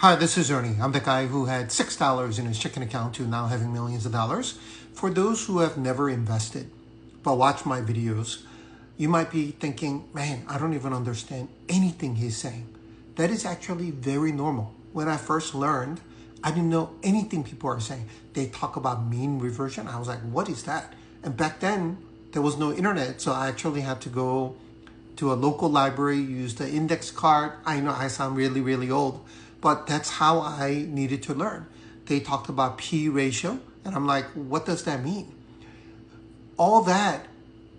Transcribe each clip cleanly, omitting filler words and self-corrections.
Hi, this is Ernie. I'm the guy who had $6 in his checking account to now having millions of dollars. For those who have never invested but watch my videos, you might be thinking, man, I don't even understand anything he's saying. That is actually very normal. When I first learned, I didn't know anything people are saying. They talk about mean reversion. I was like, what is that? And back then, there was no internet, so I actually had to go to a local library, use the index card. I know I sound really, really old, but that's how I needed to learn. They talked about P ratio, and I'm like, what does that mean? All that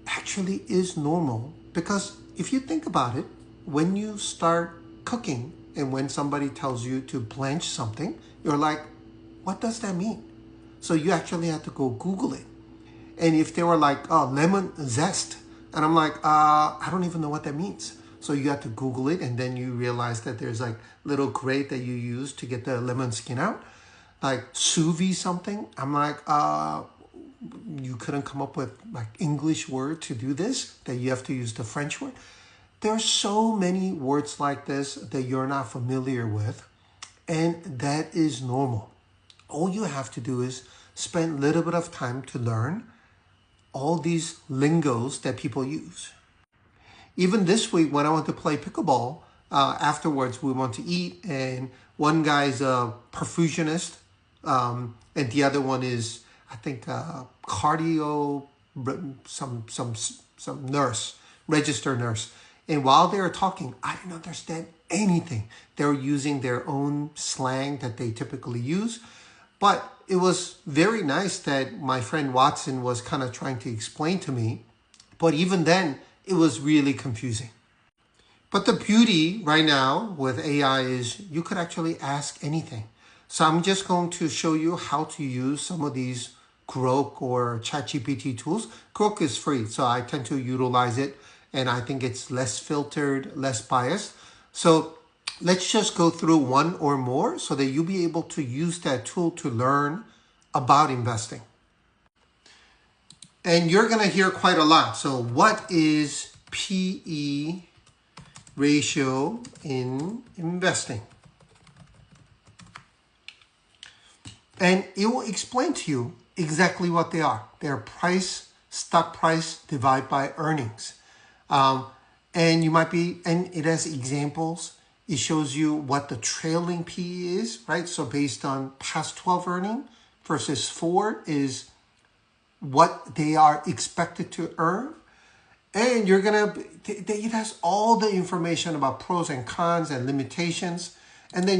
actually is normal because if you think about it, when you start cooking and when somebody tells you to blanch something, you're like, what does that mean? So you actually have to go Google it. And if they were like, oh, lemon zest, and I'm like, I don't even know what that means. So you have to Google it, and then you realize that there's like little grate that you use to get the lemon skin out. Like sous vide something. I'm like, you couldn't come up with like English word to do this, that you have to use the French word. There are so many words like this that you're not familiar with, and that is normal. All you have to do is spend a little bit of time to learn all these lingos that people use. Even this week when I went to play pickleball, afterwards we went to eat, and one guy's a perfusionist, and the other one is, I think, cardio, some nurse, registered nurse. And while they were talking, I didn't understand anything. They were using their own slang that they typically use. But it was very nice that my friend Watson was kind of trying to explain to me. But even then, it was really confusing. But the beauty right now with AI is you could actually ask anything. So I'm just going to show you how to use some of these Grok or ChatGPT tools. Grok is free, so I tend to utilize it, and I think it's less filtered, less biased. So let's just go through one or more so that you'll be able to use that tool to learn about investing. And you're going to hear quite a lot. So what is PE ratio in investing? And it will explain to you exactly what they are. They're stock price divided by earnings. And you might be, and it has examples. It shows you what the trailing PE is, right? So based on past 12 earning versus 4 is what they are expected to earn. And you're going to, it has all the information about pros and cons and limitations. And then